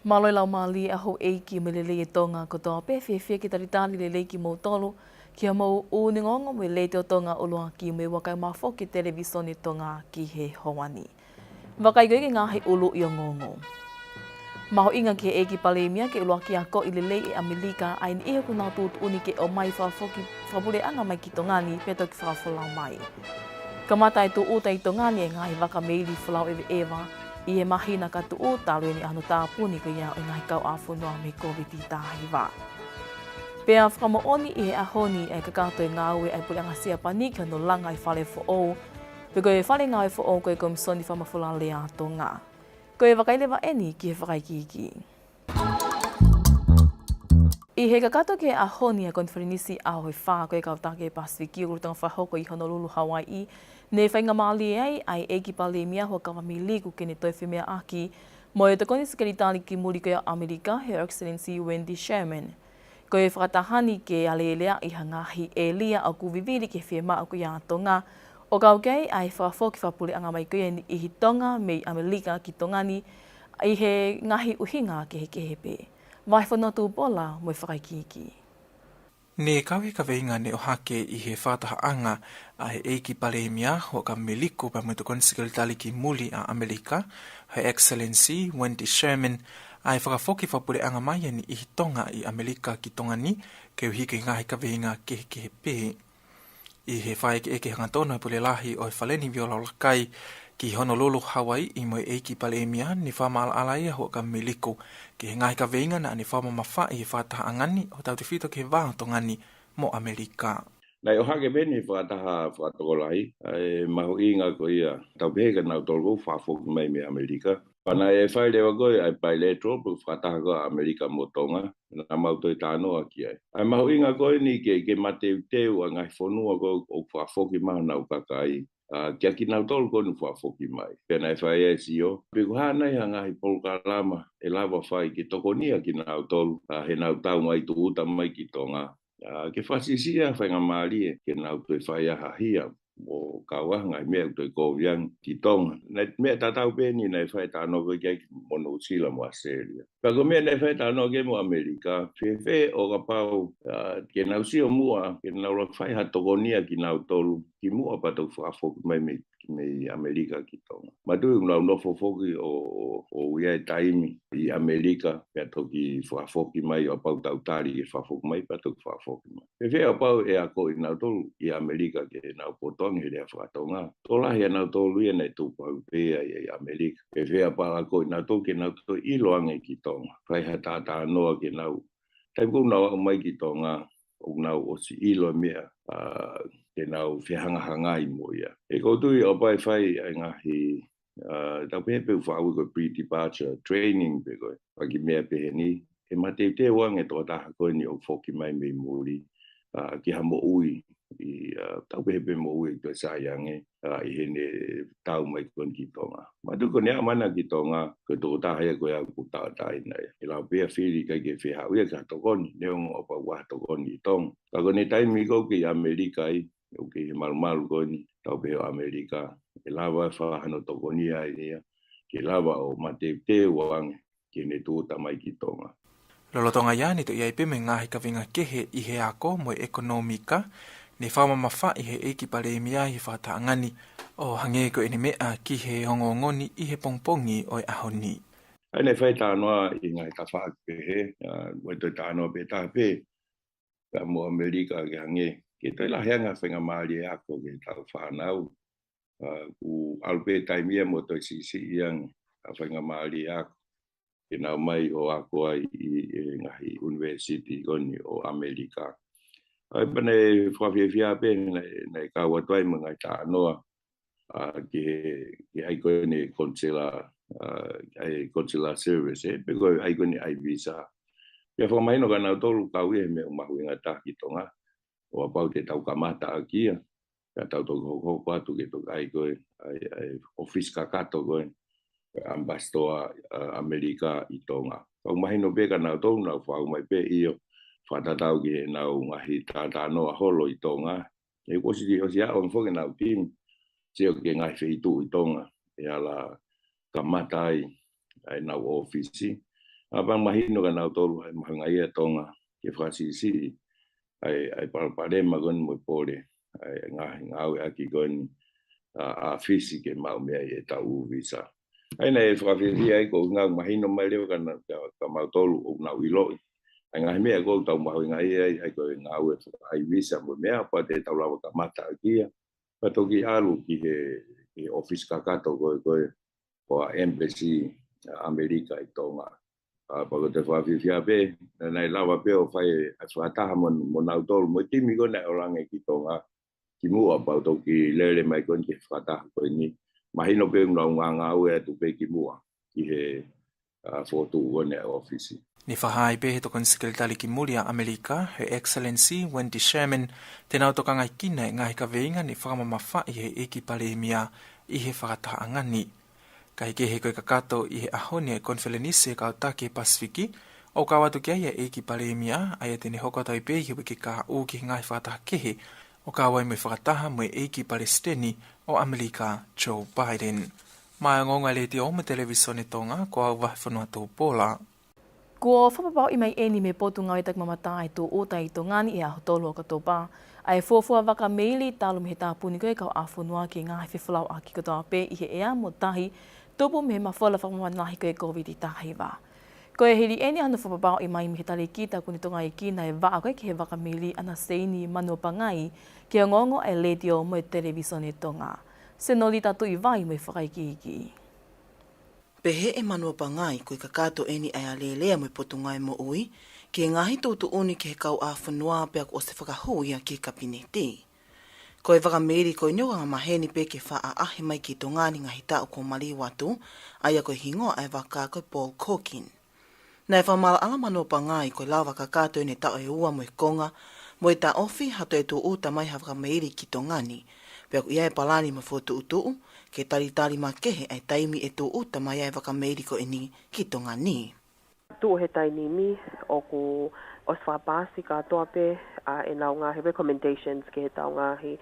Maloi lau mali a ho e ki me lele e tonga ko toa pe fie ki taritani lele ki mo tolo ki a mau o ningonga me le te o tonga o loa ki me wakai mafo ki televisione tonga ki he hoani. Wakai goe ki ngā he ulu i o ngongo. Maho inga ki e ki palemia ke loa ki a ko i lele e Amerika ai ni iho kuna tūt uni ke o mai whafo ki whapure anga mai ki tongani peto ki whafolau mai. Kamata e tu uta i tongani e ngai waka meili whalau ewe ewa i he mahina ka tu o talo ni anu tāpuni ka ia o ngai kau a whunua me COVID i tāhi wā. Pea whakamooni i he ahoni e kakato e ngā ue ai puli anga sia panika no langa i whale fo o. Pe koe whale ngā e fo o koe komisoni whamawhula lea tō ngā. Koe wakailewa eni ki he whakaikiki. I he kakato ke ahoni a konferenisi a hoi whā koe kautake Pasifiki o rutanga whahoko i Honolulu, Hawaii. Ne whainga maali ai e ki palemia hoa kawami liku ke ne toi whimea aki. Mo e te koni sikeritani ki muri koe Amerika, Her Excellency Wendy Sherman. Koe whakatahani ke aleelea i hangahi e lia au kuviviri ke whiema aku ia tonga. O kau kei ai whakafo ki whapule anga mai koe i hi tonga me Amerika ki tongani i he ngahi uhinga ke he kehepe. Vai whanotu pola mo whakaikiki. Ne kawe ka veinga ne o hake i he whātahaanga a he eiki palemia ho ka meliko pa mwito konsikalitali ki muli a Amerika, Her Excellency Wendy Sherman, ai whakafoki whapure anga mai ni i tonga i Amerika ki tonga ni, ke uhike ngahi ka veinga ke pehe. I he whae ke eke hangatona e pule lahi o he whaleni viola lakai ki Honolulu, Hawaii i mo eiki palemia ni whama alaia ho ka meliko ke he ngahi ka veinga na ni whama mawha i he whātaha angani o tau te whito ke wāho tongani mo Amerika. Nei o hake beni whakataha whakatogolai, e maho inga ko ia tau peheka nau tolgo whafoki mai me Amerika. Pana e whai lewa koe ai bilateral pu whakataha koe Amerika mo tonga, na mautoi tānoa ki ai. Ai maho inga koe ni ke mateu teu a ngai whonua koe o whafoki maha nau kakai. Kia ki nau tolu koe nu whafoki mai. Pena e whai e si o. Piku hānei ha ngahi polka lama e lawa whai ki tokonia ki nau tolu. He nau tau mai tu uta mai ki tonga. Ke whasisia whainga maari ke nau tui whai aha hia o kawa ngai mea tui kōwiang ki tonga. Nei mea tatau pēni nei whai tāno koe kia mono usila mo Australia. Pako mea nei whai tāno ke mo Amerika. Whewhe o ka pau ke nau sio mua, ke nau rak whai ha tokonia ki nau tolu. Ki mua patou whafoki mai me Amerika ki tonga. Matui nau nofo foki o uia taimi i Amerika. Pea toki whafoki mai o pau tautari ke whafoki mai patou whafoki mai. Whewhe o pau e ako i nau tolu i Amerika ke nau potongi he rea whakatonga. Tolahi a nau tolu ia nei tūpau pēa i Amerika. Whewhe o pau ako i nau tolu ke nau tolu iloange ki tonga. Whai ha tātā noa ke nau. Taipu nau au mai ki tonga. O nau o si ilo mea. Ke nau whihangahanga i mo ia. E koutui o pai whai ai ngahi tau pepe whaawi ko pre-departure training pe koe. Waki mea pehe ni. E matei te wange tō taha koe ni o whoki mai mei muri. Ki ha mo ui. I tau pepe mo ui koe sāiange. I hene tau mai koe ki tonga. Matu ko nea mana ki tonga. Ko tō taha ia koe au kutau tai nei. E lau pea whiri kai ke whiha uia ka tokoni. Neongo o pa wah tokoni i tonga. Kako ne taimi kou ki Amerika i. O ke he malu koe ni tau peo Amerika. E lawa whahano tokoni ai nia. Ke lawa o mateu te wange. Ke ne tūta mai ki tonga. Lolotonga iani to iai peme ngahi ka vinga kehe i he ako mo ekonomika, ne whama mawha i he eiki palemia i whata angani o hange ko ene mea ki he hongongoni i he pongpongi o e ahoni. Ai nei whai tānoa i ngai ta whaake he, wetoi tānoa pe tāpe, ka mo Amerika ke hange. Ke toi la heanga whenga maari e ako ke tau whanau. Ku alpe taimia mo toi sisi iang a whenga maari e ako. Ke nau mai o ako ai i ngahi university koni o Amerika. Ai pane whawhiawhia pe nei kaua tuai mo ngai tānoa. Ke ai koe ni consular service e, pe koe ai koe ni ai visa. Pea whamaino ka nau tolu kau e me umahu inga tā ki tonga. O apau te tau kamata a kia. Ka tau toko hoko atu ke toka ai koe, ai office kakato koe. Ambassador Amerika i tonga. Kau mahino pe ka nau tolu nau whau mai pe iyo. Whatatau ki he nau ngahi tātā noa holo i tonga. E kosi ki osi a on whoke nau tim. Seo ke ngai whitu i tonga. E ala kamata ai nau ofisi. Abang mahino kan au tolu ai mahangai tonga ke frasisi ai palpare magon mo pole ai ngau aki gon a fisi ke mau me ai tau visa. Ai nei frasisi ai ko ngau mahino mai leo kan ka mau tolu o na wilo. Ai ngai me ko tau mau ngai ai ko ngau ai visa mo me apa te tau lawa ka mata kia. Patoki alu ki office kakato ko embassy Amerika i tonga. Pag te whawhiwhia pe, nei lawa pe o whai whataha mo nautolu, mo timi ko nei orange ki tonga, ki mua pau tau ki lele mai kon ki whataha ko ni. Mahino pe ngau ngā ue atu pe ki mua, ki he whotu ko nei ofisi. Ni whahai pe he tokon sekretari ki muri a Amerika, Her Excellency Wendy Sherman, tēnā tokangai kina e ngahi ka veinga ni whakamamawha i he eki palemia i he whakataha angani. Kai ke he koe kakato i he ahone e konfelenise ka otake Pasifiki, o ka watu kia ia eki palemia, ai tene hokotai pe hiu ki ka o ki ngai whakataha kehe, o ka wai me whakataha mo eki Palestini o Amerika Joe Biden. Mai ngonga le te o me televisone tonga, ko au wahi whanua tō pola. Kua whapapau i mai eni me potu ngau i tak mamata ai tō ota i tō ngani i aho tolo o katopa. Ai fuafua waka meili talo me he tāpuni koe kau awhunua ki ngāhi whiwhalau a ki katoa pe i he ea mo tahi tupu me he mawhala whakamanahi koe COVID i tahi wā. Koe hiri eni anu whapapau i mai me he tali ki ta kuni tonga i ki nai waa koe ki he waka meili ana seini manu pangai ki a ngongo e ledio mo e televisone tonga. Senoli tatu i vai mo i whakaiki. Pehe e manua pangai koe kakato eni ai alelea mo i potungai mo ui, ki e ngahi tōtu uni ki he kau a whanua pe ako o se whakahoia ki kabinete. Koe whakameri koe nio ngā maheni pe ke wha a ahe mai ki tō ngāni ngahi tau ko mali watu, ai a koe hingoa ai waka koe Paul Corkin. Nai whamala ala manua pangai koe lawa kakato ene tau e ua mo i konga, mo i ta ofi hato e tō uta mai ha whakameri ki tō ngāni, pe ako ia e palani ma fotu utuu, ke tari ma kehe ai taimi e tō uta mai ai whakameiri ko e ni ki tonga ni. Tu he taini mi o ku o swapasi ka toa pe e nau ngahi recommendations ke he tau ngahi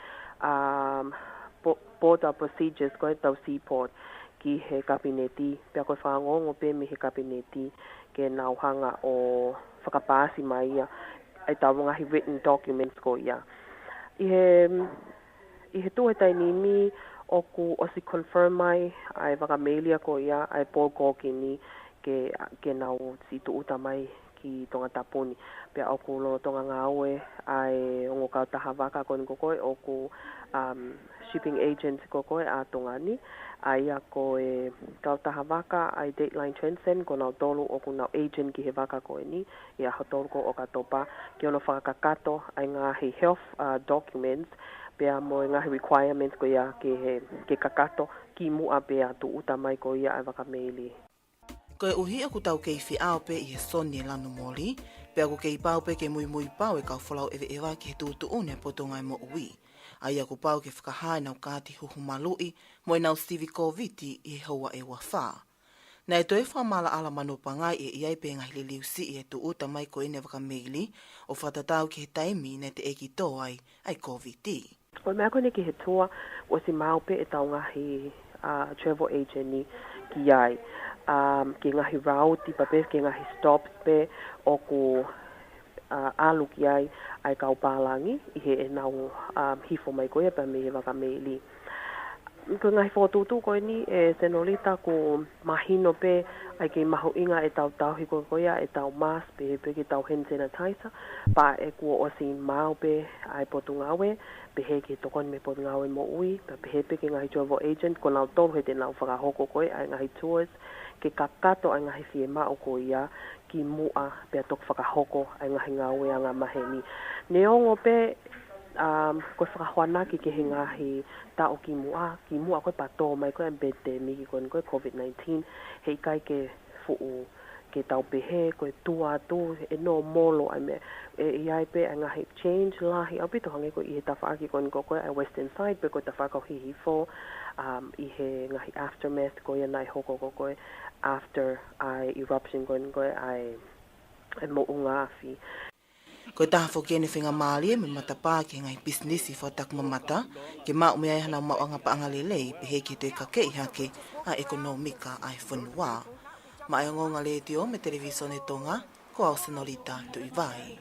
border procedures ko he tau seaport ki he kabineti pe ako whangongo pe mi he kabineti ke nau hanga o whakapasi mai ia ai tau ngahi written documents ko ia. I he tu he taini mi o ku o si confirm mai ai wakamelia ko ia ai Paul Corkin ke nau si tu uta mai ki tonga tapuni pe o ku lo tonga ngawe ai ongo ka taha waka ko koe o ku shipping agents ko koe a tonga ni ai a ko e ka taha waka ai Dateline Transcend ko nau tolu o ku nau agent ki he waka ko ni ia hotolu ko o ka topa ki ono whakakato ai ngahi health documents pea mo ngahi requirements ko ia ke kakato ki mua pea tu uta mai ko ia ai wakameili. Koe uhi aku tau kei whiao pe i he soni e lanu moli, pe aku kei pau pe ke mui pau e kau whalau ewe ewa ki he tūtu une potongai mo ui. Ai aku pau ke whakahai nau kāti huhu malui, mo e nau Stevie Koviti i he haua e wawha. Nai toi whamala ala manu pangai e iai pe ngahi liu si i he tu uta mai ko ine wakameili, o whatatau ki he taimi ne te eki tō ai Koviti. O mea kone ki he tua o si maupe e tau ngahi travel agent ni ki ai. Ki ngahi rauti pape, ki ngahi stops pe o ku alu ki ai kau pālangi i he e nau hifo mai koe pa me he wakameili. Ko ngahi whotutu koe ni e senolita ko mahino pe ai ki mahu inga e tau hiko koea e tau mask pe ki tau hand sanitizer pa e kua o si mau pe ai potu ngawe pe he ki tokon me potu ngawe mo ui pe he pe ki ngahi travel agent ko nau tolu he te nau whakahoko koe ai ngahi tours ke kakato ai ngahi fie mao ko ia ki mua pe tok whakahoko ai ngahi ngawe anga maheni. Neongo pe ko whakahoanaki ke he ngahi tau ki mua koe pato mai koe ambete mi ki koe COVID-19 hei kai ke fuu ke tau pehe koe tua tu e no molo ai me iai pe ai ngahi change lahi au pito hange koe i he tawhaaki koe ai western side pe koe tawhakau hihi fo i he ngahi aftermath koe nai hoko koe after ai eruption koe ai mo unga afi. Koe taha whokene whenga maalie me matapā ke ngai business i whatak mamata, ke mau mea hana mau anga paanga lelei pe he ki te kake i hake a ekonomika ai whanua. Maayongonga ledio me televisione tonga, ko au senolita tu iwai.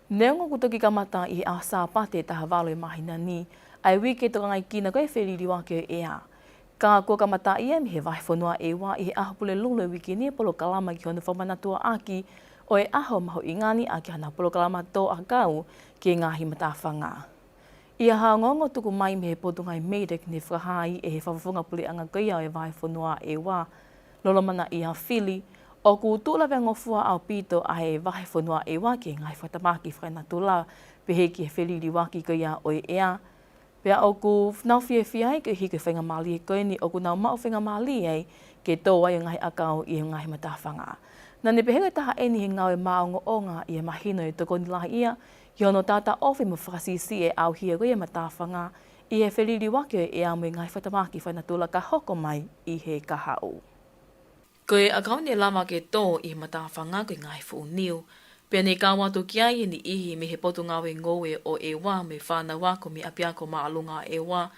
Neongo kutoki kamata I a sa pate taha walo mahina ni, ai wike toka ngai kina koe whiriri wake ea. Ka kua kamata ia mi he wahi whanua e wā I he ahapule lule wiki ni polo kalama ki honu whamanatua aki, o e aho maho I ngani a ki hana polo kalama tō a kau ki ngāhi matawhanga. Ia haongongo tuku mai me he potungai meidek ni whakahai e he whawhunga puli anga koia o e wahi whanua e wā, lolomana I a whili, o ku tūlawe ngofua au pito a he wahi whanua e wā ki ngai whatamaki whaina tūla pehe ki he whiriri waki koia o e ea. Pea o ku nau whiai ke hike whainga mali e koe ni o ku nau mao whainga mali e ke tō ai o ngahi akau I ngahi matawhanga. Nā ne pehega taha eni he ngau e maongo o ngā I e mahino e toko ni lahi ia, I ono tata ofi mo whakasisi e au hia koe e matawhanga I he whiriri wake e amu e ngahi whatamaki whaina tūla ka hoko mai I he kahau. Koe akau ne lama ke tō I matawhanga koe ngahi whuniu, pea ne ka watu kia I ni ihi me he potu ngawe ngowe o e wā me whāna wako me apiako maalunga e wā,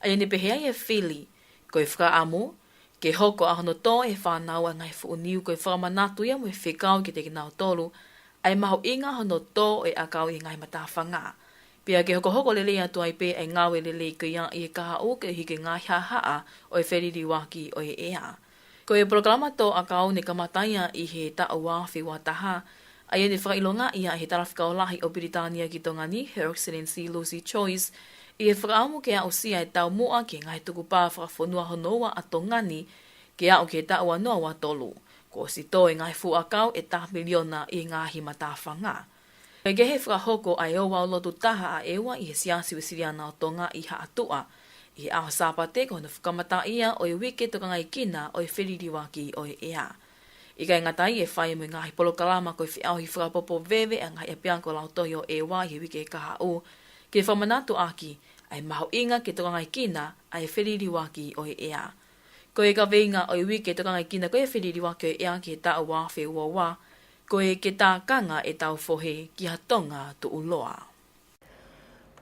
ai ne pehea e whili, koe whaka amu, ke hoko ahono tō e whānau a ngai whuniu koe whakamanatu ia mo e whikau ki te kinau tolu, ai maho inga hono tō e akau I ngai matawhanga. Pea ke hoko lele atu ai pe ai ngawe lele koe ia I e kaha o ke hike ngā haa o e whiriri waki o e ea. Ko e programa tō akau ne kamataia I he taua whiwa taha, ai ne whakailonga ia he tarawhika o lahi o Britania ki tonga ni, Her Excellency Lucy Choice, I e whakaamu ke au sia e tau mua ke ngai tuku pā whakawhanua honoa a tongani ke au ke taua noa wa tolu. Ko si tō e ngai fu akau e tā miliona I ngāhi matawhanga. E gehe whakahoko ai o wau lotu taha a ewa I he siasi wisiriana o tonga I ha atua, I aho sāpate ko hana whakamata ia o e wike toka ngai kina o e whiriri waki o e ea. I kai ngatai e whai mo ngahi polo kalama ko e whiau hi whakapopo vewe a ngai e pianko lau tohi o e wā he wike e kaha o. Ke whamanatu aki, ai maho inga ke toka ngai kina a e whiriri waki o e ea. Ko e ka veinga o e wike toka ngai kina ko e whiriri waki o e ea ki e tau wā whi ua wā, ko e ke tā kanga e tau whohe ki hatonga tu uloa.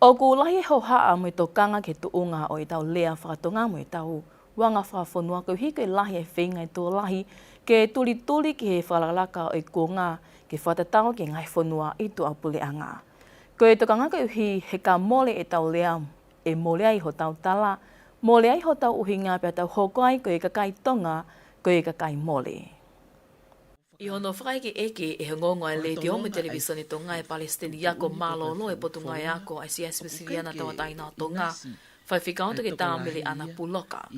O ku lahi ho haa mo I tō kanga ke tuunga o I tau lea whakatonga mo I tau wanga whawhanua ko hiko I lahi e whinga I tō lahi ke tuli ki he whalalaka o I kōngā ke whatatao ke ngai whanua I tō apule anga. Ko e tokanga ko he ka mole e tau lea e mole ai ho tau tala, mole ai ho tau uhinga pia tau hokoai ko e kakai tonga ko e kakai mole. I hono whakaike eke e hongongo ai le te ome televisione tonga e Palestinia ko malolo e potunga e ako ai siasi misiliana tawataina o tonga, whai whikaonto ke tāmele ana puloka.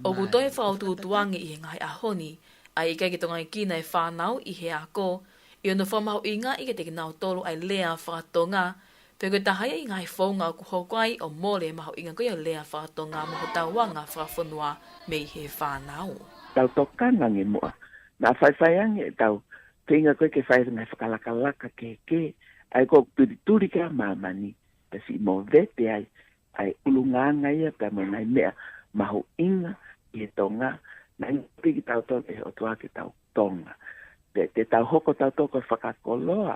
O kutoe whautu tuangi I he ngai ahoni, ai ika ke tonga I kina e whanau I he ako, I ono whamau inga I ke te kinau tolu ai lea whakatonga, pe koe tahaya I ngai whaunga o kuhokwai o mole e maho inga koe o lea whakatonga mo ho tauanga whakawhanua me I he whanau. Tau tokanga nge mua. Na whaiwhaiange tau tinga koe ke whai ngai whakalakalaka ke ai ko turi ka mamani pasi mo vete ai ulunganga ia pe mo ngai mea maho inga I tonga nai piki tau ton e o tua ke tau tonga te tau hoko tau toko whakakoloa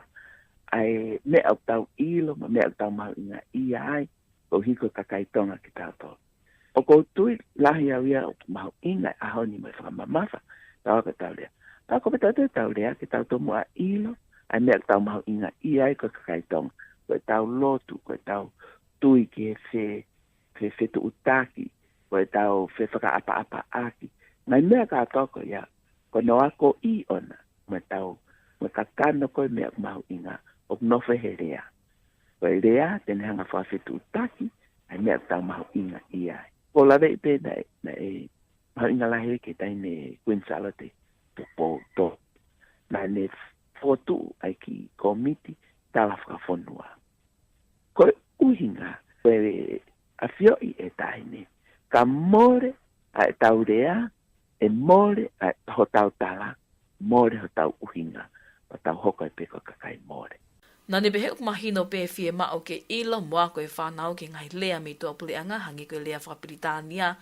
ai mea o tau ilo ma mea o tau maho inga ia ai o hiko kakai tonga ki tau ton o ko tui lahi au ia o maho inga ahoni mai whakamamafa tau ka tau lea. Tau ko tau lea ki tau tomu a ilo, ai mea tau maho inga I ai ko kakai tonga, ko tau lotu, ko tau tui ki he tu utaki, ko tau whaka apa aki. Ngai mea ka toko ia, ko noa ko I ona, me tau, me kakano ko mea maho inga, o nofe he rea. Ko rea, tene hanga whawhetu utaki, ai mea tau maho inga I ai. Ko lawe I pe na e maho inga lahe ke taine Queen Salate, to na ne fotu ai ki komiti tala whakawhanua. Ko uhinga, ko a whioi e taine, ka more a tau rea, e more a ho tau tala, more ho tau uhinga, pa tau hoka e peko kakai more. Nā ne behe mahino pe fie mao ke ilo mua ko e whanau ke ngai lea me tua puleanga hangi ko e lea whakapritania,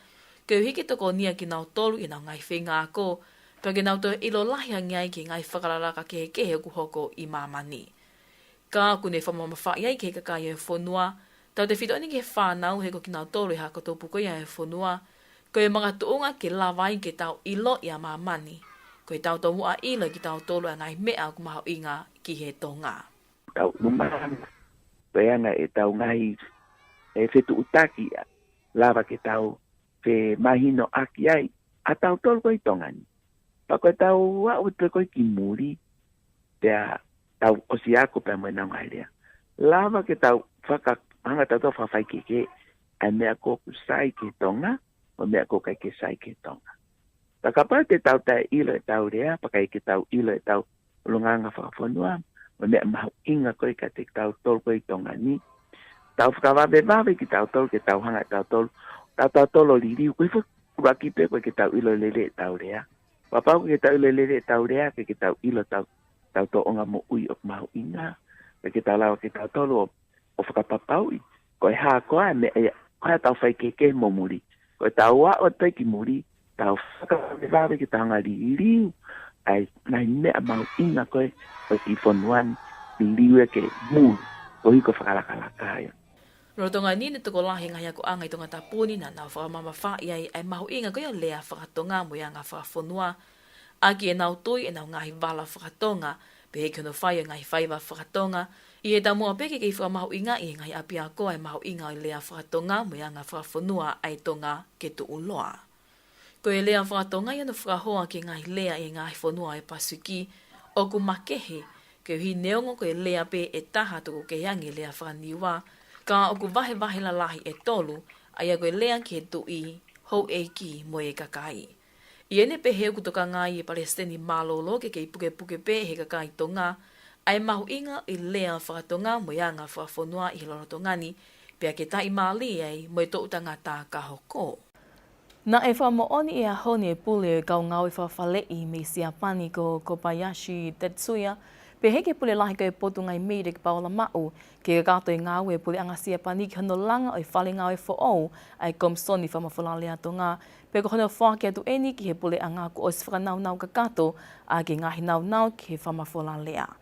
ke uhike toko nia ki nau tolu I nau ngai whenga ako, pake nau toa ilo lahi ngai ki ngai whakararaka ke kehe ku hoko I mamani. Ka kune whamamawhai ai ke kakai e whanua, tau te whitoni ke whanau he ko ki nau tolu hako tō puko ia e whanua, ko e mga tuunga ke lawai ke tau ilo I a mamani, Koe tau tau mua ilo ki tau tolu ngai mea ku maho inga ki he tonga. Tau numang. Peana e tau ngai e fetu utaki lava ke tau fe mahino aki ai. A tau tolu koi tongani. Pa koe tau wa utre koi ki muri. Pea tau osiako pe moe nau ngai lea. Lava ke tau whaka hanga tau tau whawhai keke. Ai mea koku sai ke tonga. O mea kokai ke sai ke tonga. Takapa te tau tai ilo e tau rea, pakai ke tau ilo e tau ulunganga whakafonua, o mea mahu inga koe ka te tau tolu koe tonga ni. Tau whakawawe ki tau tolu ke tau hanga tau tolu liriu, koe whakipe koe ke tau ilo lele e tau rea. Papau ke tau ilo lele e tau rea, ke tau ilo tau to onga mo ui o mahu inga, ke tau lawa ke tau tolu o whakapapaui, koe haa koe mea, koe tau whai keke mo muri, koe tau wa o te ki muri, tau whakawawe ki tanga liriu, ai nai mea mau inga koe ki fonuan liriu e ke mu, o hiko whakalakalaka ia. Rotonga ni ne toko lahi ngai ako angai tonga tapuni na nau whakamama whai ai mahu inga koe o lea whakatonga mo ia ngā whakafonua. Aki e nau tui e nau ngahi wala whakatonga, pe he kiono whai o ngahi whaiwa whakatonga, i e tamua peke kei whakamahu inga i ngai api a koe mahu inga o lea whakatonga mo ia ngā whakafonua ai tonga ke tu uloa. Ko e lea whakatonga i anu whakahoa ki ngahi lea i ngahi whanua e pasuki, o ku makehe, ke hi neongo ko e lea pe e taha tuku ke hangi lea whaniwa, ka o ku vahe la lahi e tolu, ai a ko e lea ki e tui, hou e ki mo e kakai. I ene pe heu kutoka ngai e Palestini malolo ke kei puke pe he kakai tonga, ai mahu inga i lea whakatonga mo ia ngā whakafonua i lorotongani, pe a ke tai mali ai mo e to utangata ka hoko. Na e whamooni e a honi e pule kau ngau e whawhalei me Siapani ko Kobayashi Tetsuya, pe heke pule lahi ko e potu ngai meire ki Paola Mau, ke kato e ngau e pule anga Siapani ki hono langa o e whale ngau e whaou, ai komsoni whamawhalale ato ngā, pe ko hono whake atu eni ki he pule anga ko os whakanau ka kato, a ke ngahi nau ki he whamawhalalea.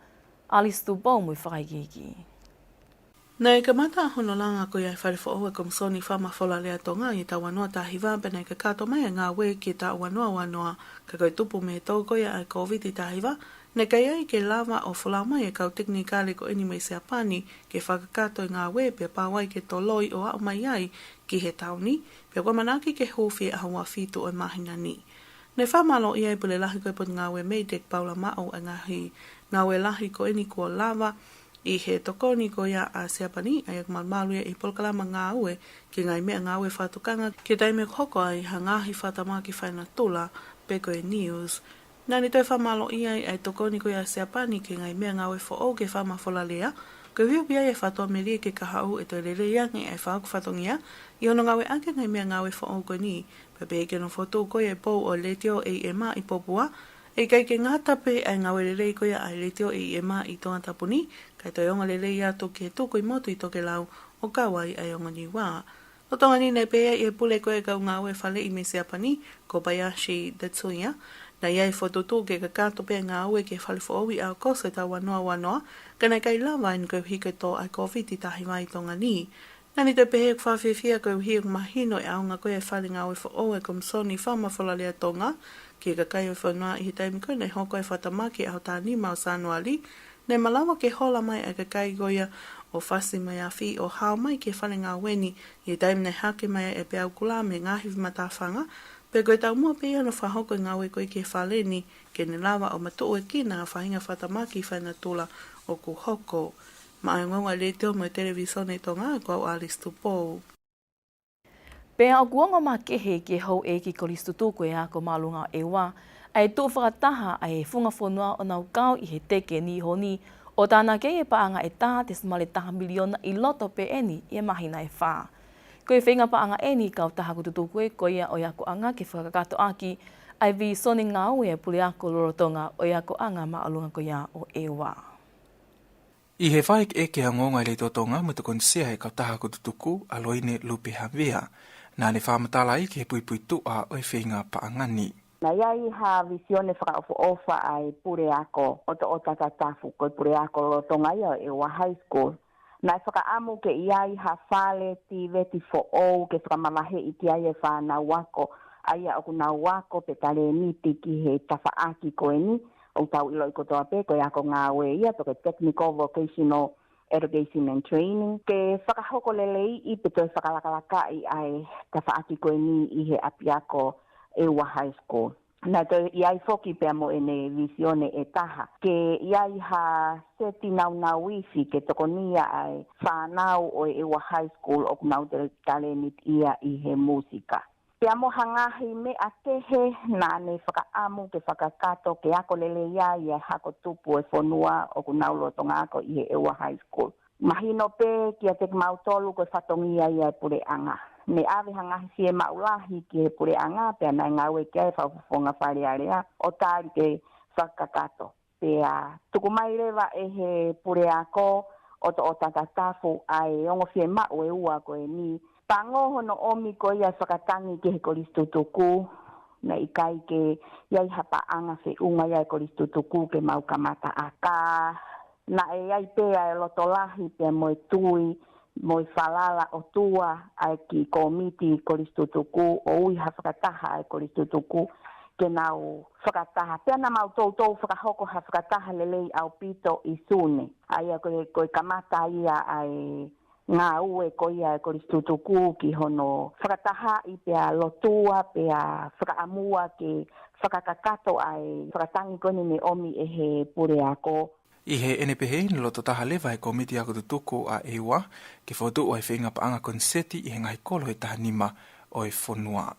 Alice Tubou mui whakaikiki. Nei ka mata hono langa ko ia whare fo o e komsoni whamawhala lea tonga i ta wanoa tahi wampe nei ka kato mai ngā we ki ta wanoa ka koe tupu me tau ko ia ai COVID i tahi wa, ne kai ai ke lava o whala mai e kau teknikale ko eni mai Siapani ke whakakato i ngā we pe pāwai ke toloi o au mai ai ki he tauni, pe kwa manaki ke hofi a hawa fitu o mahina ni. Ne whamalo i ai pule lahi koe pot ngā we meidek Paula Mao e ngā we lahi ko eni kua lava, i he tokoni ko ia a Siapani ai ak malmalu i polkalama ngā ue ki ngai mea ngā ue whatukanga ki taime hoko ai ha ngāhi whatamaki whaina tula pe koe news. Nani toi whamalo i ai tokoni ko ia a Siapani ki ngai mea ngā ue who ke whamawhola lea, ko hiu bia e whatoa meria ke kahau e toi lere iangi ai whauk whatongia i ono ngā ue anke ngai mea ngā ue who ko ni, pe pe ke no whotu ko e pou o letio e ema i popua, e kai ke ngā tape ai ngā ue lere ko ia ai letio e ema i tonga tapuni, kai toi onga lele ia toke tuku i motu i toke lau o kawai ai onga ni wā. O tonga ni nei pea i e pule koe kau ngā ue whale i me Siapani, Kobayashi Tetsuya, na iai whotutu ke ka kato pea ngā ue ke whale whoowi a kose ta wanoa, kanai kai lawa in koe hike to ai COVID i tahi mai tonga ni. Nani te pehe kwa whiwhia koe hiuk mahino e aunga koe e whale ngā ue whoowe komsoni whamawhala lea tonga, ki ka kai o whanua i he taimi koe nei hoko e whatamaki au tā ni mau sanuali, ne malawa ke hola mai a ka kai goia o whasi mai a whi o hao mai ke whale ngā weni i taimi nei hake mai e peau kula me ngā hivi matawhanga, pe koe tau mua pia no whahoko ngā we koe ke whale ni ke ne lawa o matuu e kina a whahinga whatamaki whaina tula o ku hoko. Ma ai ngonga le teo mo televisione tonga ko Alice Tupou. Pea o kuonga ma kehe ke hou e ki kolistu tuku e ako malunga e wā, ai tū whakataha ai e whunga whanua o nau kau i he teke ni honi, o tāna kei e paanga e taha te smale taha miliona i loto pe eni i e mahina e whā. Koe whenga paanga eni kau taha kututuku e koia o iako anga ke whakakato aki, ai vi soni ngā ue e puli ako lorotonga o iako anga maalunga koia o e wā. I he whaik e ke hangonga i le totonga me te konsia e kau taha kututuku a loine lupe hawea, nā ne whamatala i ke he pui tu a oi whenga paangani. Na iai ha visione whakaofa ai pure ako o te otatafu koe pure ako lotonga ia e wa high school. Na whakaamu ke iai ha whale ti veti fo ou ke whakamalahe i ki ai e whanau wako Aia o kuna wako pe tale miti ki he tafaaki koe ni. O tau ilo i kotoa pe koe ako ngā ue ia toke technical vocational education and training. Ke whakahoko lelei i pe toi whakalakalaka i ai tafaaki koe ni i he api ako Ewa High School. Nā toi iai foki pia mo ene visione e taha. Ke iai ha seti nau isi ke toko nia ai whanau o Ewa High School o kunau te talenit ia i he musika. Pia mo hangahi me a tehe nā ne whakaamu ke whakakato ke ako lele iai e hako tupu e whonua o kunau lotonga ako i he Ewa High School. Mahino pe kia te mautolu ko whatongia iai pure anga. Ne ave hangahi si e maulahi ki he pure anga, pia nai ngawe kia e whawhonga whare area, o tāri ke whakakato. Pia tuku mai rewa e he pure ako, o to o tatatafu ai ongo fie mau e ua ko e ni. Pangoho no omi ko ia whakatangi ki he koristutuku, na ikai ke iai hapa anga se unga iai koristutuku ke mau kamata aka. Na e iai pea e lotolahi pia moe tui, moi falala o tua ai ki komiti koristutuku o ui ha whakataha ai koristutuku ke nau whakataha. Pea na mau tautou whakahoko ha whakataha lelei au pito i sune. Ai a koe kamata ia ai ngā ue ko ia e koristutuku ki hono whakataha i pea lotua, pea whakaamua ke whakakakato ai whakatangi kone me omi e he pure ako. I he NPH ni loto taha lewa he komiti ako tutuku a Ewa ke whautu o he whenga paanga konseti i he ngahi kolo he taha nima o he whonua.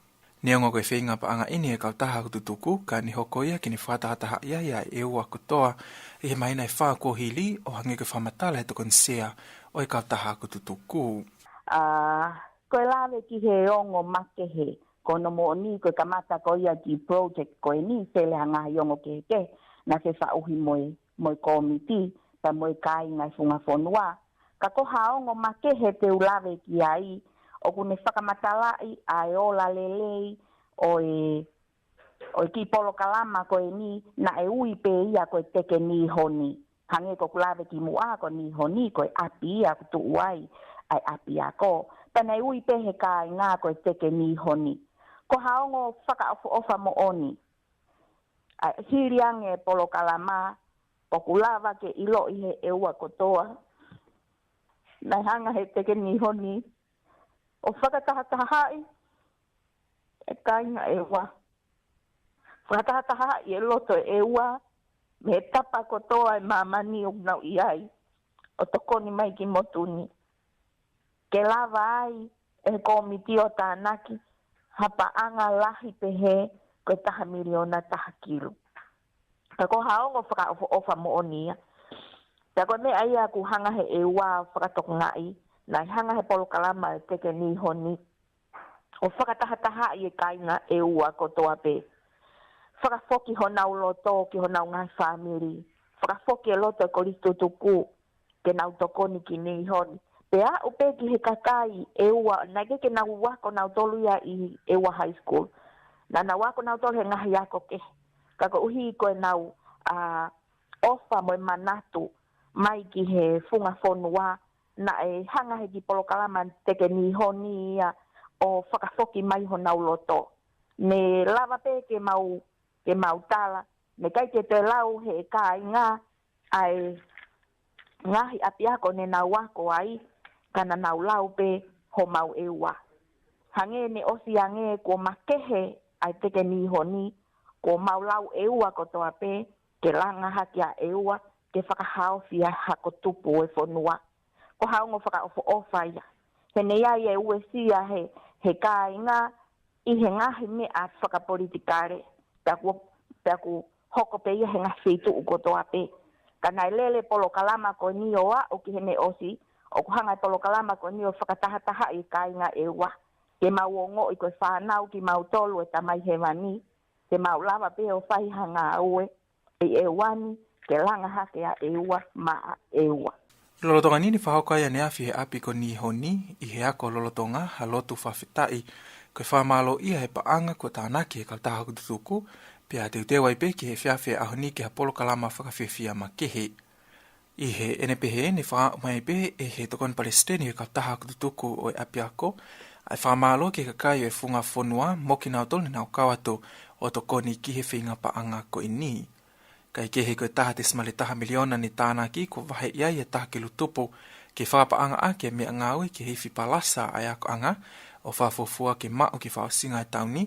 Neongo ko he whenga paanga ini e kau taha ako tutuku ka ni hoko ia ki ni whātahataha ia Ewa kutoa i he maina e whaa kohili o hangi ke whamatala he tokon sea o he kau taha ako tutuku. Koe lawe ki he ongo makehe kono mo ni koe kamata ko ia ki project koe ni sele hanga ongo ke na se whauhi moi komiti, pa moi kai ngai funga whonua. Ka ko haongo makehe te ulawe ki ai, o kune whakamatalai ai ola lelei, o e ki polo kalama koe ni, na e ui pe ia koe teke ni honi. Hange ko kulawe ki mua ko ni honi, koe api ia kutu uai, ai api ako. Tana e ui pe he kai ngā koe teke ni honi. Ko haongo whakaofa mo oni. Hiriange polo kalama, o kulawa ke ilo i he Ewa kotoa. Nai hanga he teke ni honi. O whakatahatahai, e kainga Ewa. Whakatahatahai e loto Ewa, me tapa kotoa e mamani o nau iai. O tokoni mai ki motuni. Ke lava ai, e komiti o tānaki, hapa anga lahi pehe, koe taha miliona taha kilo. Tako haongo whakaofa mo onia. Tako ne ai aku hanga he Ewa whakatok ngai. Nai hanga he polo kalama e teke ni honi. O whakatahataha i e kainga Ewa kotoa pe. Whakafoki honau loto ki honau ngai family. Whakafoki e loto e koristutuku ke nau tokoni ki ni honi. Pea upe ki he kakai Ewa. Nai ke nau wako nau tolu ia i Ewa High School. Na wako nau tolu he ngahi ako ke. Kako uhi koe nau ofa moe manatu mai ki he funga whonua na e hanga he ki polo kalama teke ni honi ia o whakafoki mai ho nau loto. Ne lava pe ke mau tala, ne kai ke te lau he kai ngā ai ngahi api ako ne nau wako ai kana nau lau pe ho mau Ewa. Hange ne osi ange ko makehe ai teke ni honi ko maulau Ewa kotoa pe, ke langa haki a Ewa, ke whakahao fia hako tupu e whonua. Ko haongo whakaofo ofa ia. He ne ia e uesia he kai ngā, i he ngahi me a whakapolitikare, peaku hoko pe ia he ngahi fitu u kotoa pe. Ka nai lele polo kalama ko ni oa, o ki he ne osi, o kuhanga polo kalama ko ni o whakatahataha i kai ngā Ewa. Ke mau ongo i koe whanau ki mau tolu e tamai he mani. Te maulawa pe o whai hanga aue, e wani, ke langa hake a Ewa, maa Ewa. Lolotonga nini whahoka ia ne awhi he api ko ni honi, i he ako lolotonga, ha lotu whawhitai, koe whamalo ia he paanga ko tānaki he kaltaha kututuku, pia te utewa i peki he whiawhi ahoni ki ha polo kalama whakawhiawhia ma kehe. I he NPH ni wha mai pe e he tokon Palestini he kaltaha kututuku o e api ako, Ai whamalo ke kakai e funga whonua moki nao tolu nao kawato o to koni ki he whinga pa anga ko ini. Kai ke he koe taha te smale taha miliona ni tāna ki ko wahe iai e taha ke lutupo ke whapa anga ake me ngawe ke hifi palasa ai ako anga o whafofua ke mao ki whaasinga e tauni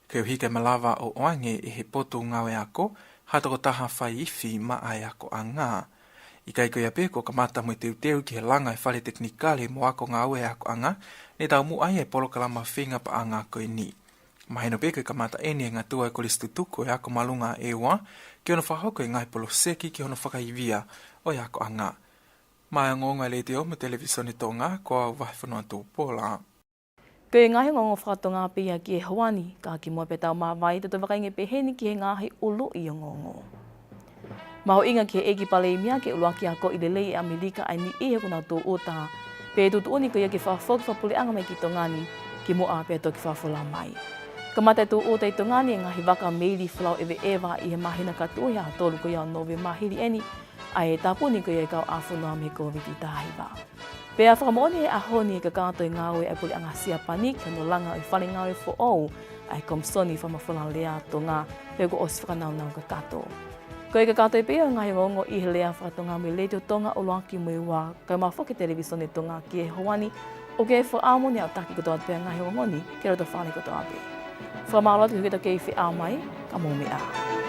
ke uhike malawa o oange e he poto ngawe ako hatako taha whai ifi ma ai ako anga. I kai koe ape ko kamata mo te uteu ki he langa e whale teknikale mo ako ngawe e ako anga ne tau mu ai e polo kalama whinga pa anga koe ni. Mahino pe koe kamata eni e ngatua e kolistutuko e ako malunga e wa ki ono whahoko e ngai polo seki ki ono whakaivia o e ako anga. Mai ngonga le te o mo televisione tonga ko au wahi whanua tō pola. Koe ngahi ngongo whakatonga pia ki e Hawani, ka ki mua pe tau mawai te whakainge pe heni ki he ngahi ulu i o ngongo. Maho inga ki he eki pale mia ke ulua ki ako i lelei e Amerika ai ni e kuna tō ota. Pe tutu uni ko ia ki whawhok whapule anga mai ki tongani ki mua pe to ki whawhula mai. Kamata tō ota i tongani e ngahi waka meili whalau ewe ewa i he mahina katoa ha tolu ko ia nove mahiri eni ai e tapuni ko ia e kau awhunua me COVID i tahiwa. Pea whakamooni e ahoni e ka kātoi ngāwe ai puli anga sia panik no langa i whale ngāwe fo au ai komsoni whamawhala lea tō ngā peo ko osi whakanaunau ka kato. Ko e ka kātoi peo ngahi ngongo i he lea whakatonga me leitio tonga o loaki mui wā kai mawhoke televisione tonga ki e Hawani o ke e whaamoni au taki kotoa pea ngahi ngongoni ke roto whane kotoa pe. Whamaalot ki huketa ke i whi mai, ka mō me a.